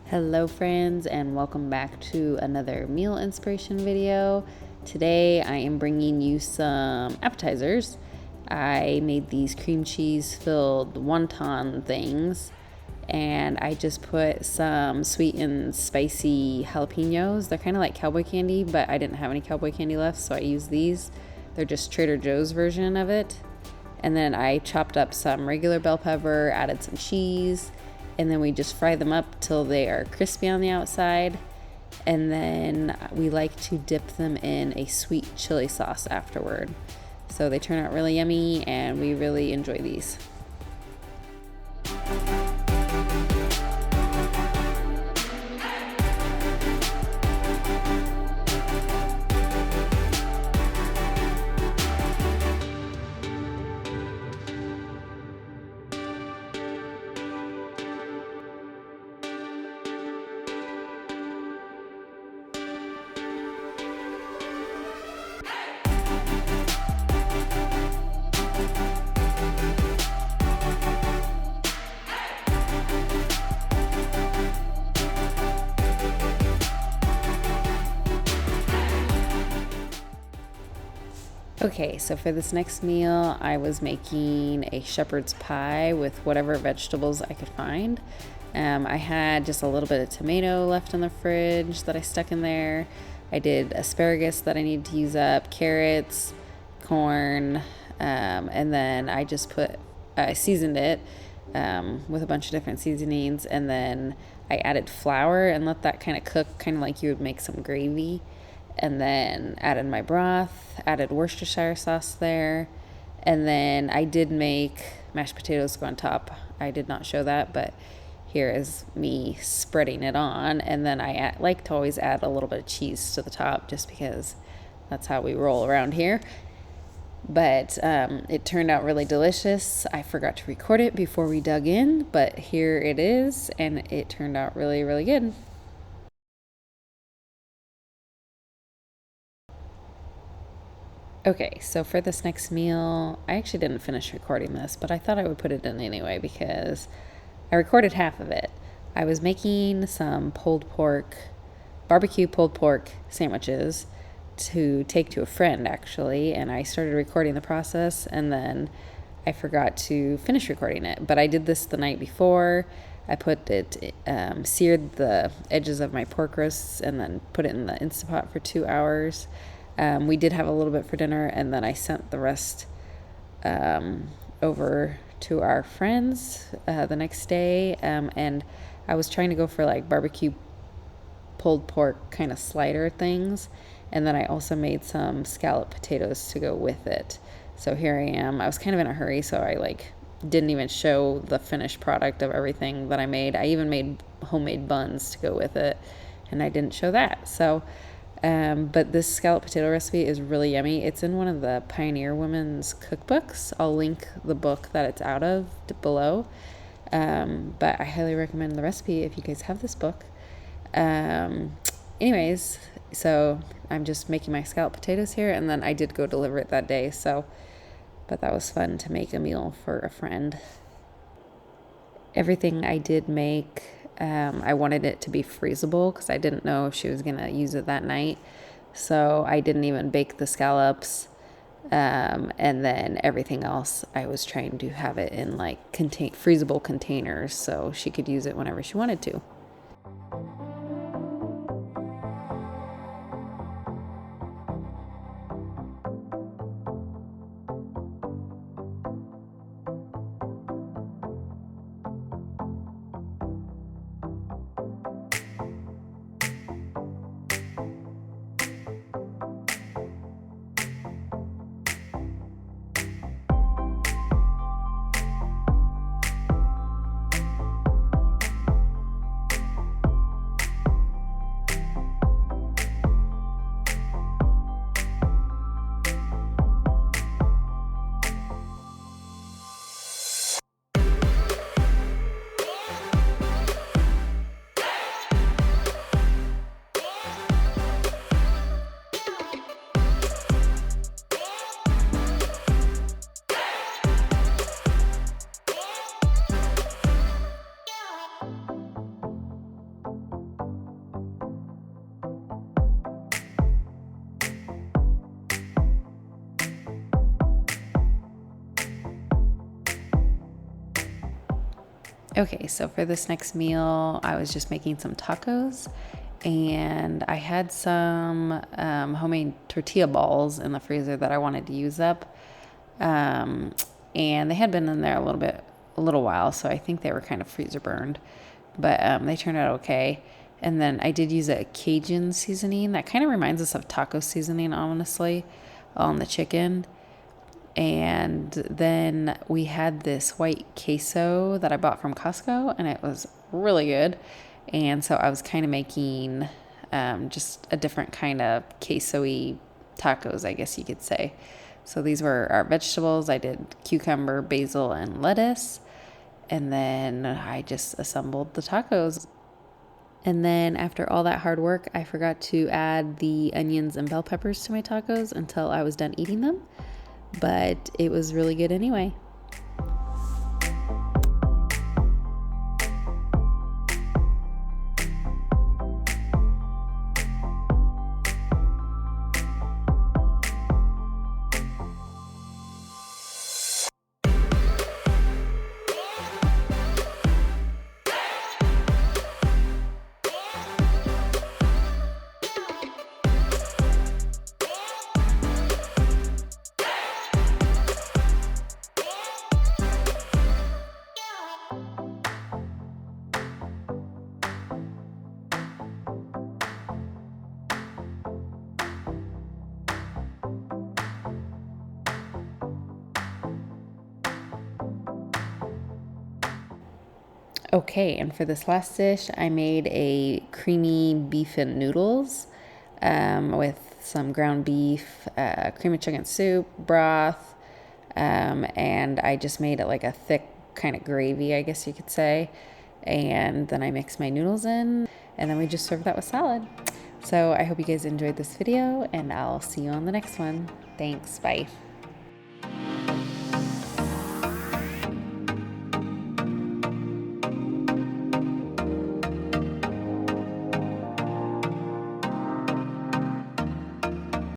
Hello friends, and welcome back to another meal inspiration video. Today I am bringing you some appetizers. I made these cream cheese filled wonton things, and I just put some sweet and spicy jalapenos. They're kind of like cowboy candy, but I didn't have any cowboy candy left, so I used these. They're just Trader Joe's version of it. And then I chopped up some regular bell pepper, added some cheese, and then we just fry them up till they are crispy on the outside. And then we like to dip them in a sweet chili sauce afterward. So they turn out really yummy, and we really enjoy these. Okay, so for this next meal, I was making a shepherd's pie with whatever vegetables I could find. I had just a little bit of tomato left in the fridge that I stuck in there. I did asparagus that I needed to use up, carrots, corn, and then I seasoned it with a bunch of different seasonings, and then I added flour and let that kind of cook, kind of like you would make some gravy. And then added my broth, added Worcestershire sauce there. And then I did make mashed potatoes go on top. I did not show that, but here is me spreading it on. And then I like to always add a little bit of cheese to the top just because that's how we roll around here. But it turned out really delicious. I forgot to record it before we dug in, but here it is, and it turned out really, really good. Okay, so for this next meal, I actually didn't finish recording this, but I thought I would put it in anyway because I recorded half of it. I was making some BBQ pulled pork sandwiches to take to a friend, actually, and I started recording the process, and then I forgot to finish recording it. But I did this the night before. I seared the edges of my pork roasts and then put it in the Instant Pot for 2 hours. We did have a little bit for dinner, and then I sent the rest over to our friends the next day. And I was trying to go for like barbecue pulled pork kind of slider things. And then I also made some scalloped potatoes to go with it. So here I am. I was kind of in a hurry, so I didn't even show the finished product of everything that I made. I even made homemade buns to go with it, and I didn't show that. So but this scalloped potato recipe is really yummy. It's in one of the Pioneer Women's cookbooks. I'll link the book that it's out of below. But I highly recommend the recipe if you guys have this book. Anyways, so I'm just making my scalloped potatoes here, and then I did go deliver it that day. But that was fun to make a meal for a friend. Everything I did make, I wanted it to be freezable because I didn't know if she was going to use it that night. So I didn't even bake the scallops. And then everything else, I was trying to have it in freezable containers so she could use it whenever she wanted to. Okay, so for this next meal, I was just making some tacos, and I had some homemade tortilla balls in the freezer that I wanted to use up. Um, and they had been in there a little while, so I think they were kind of freezer burned, but they turned out okay. And then I did use a Cajun seasoning that kind of reminds us of taco seasoning, honestly, on the chicken. And then we had this white queso that I bought from Costco, and it was really good. And so I was kind of making just a different kind of queso-y tacos, I guess you could say. So these were our vegetables. I did cucumber, basil, and lettuce. And then I just assembled the tacos. And then after all that hard work, I forgot to add the onions and bell peppers to my tacos until I was done eating them. But it was really good anyway. Okay, and for this last dish, I made a creamy beef and noodles with some ground beef, cream of chicken soup, broth, and I just made it like a thick kind of gravy, I guess you could say. And then I mixed my noodles in, and then we just served that with salad. So I hope you guys enjoyed this video, and I'll see you on the next one. Thanks, bye.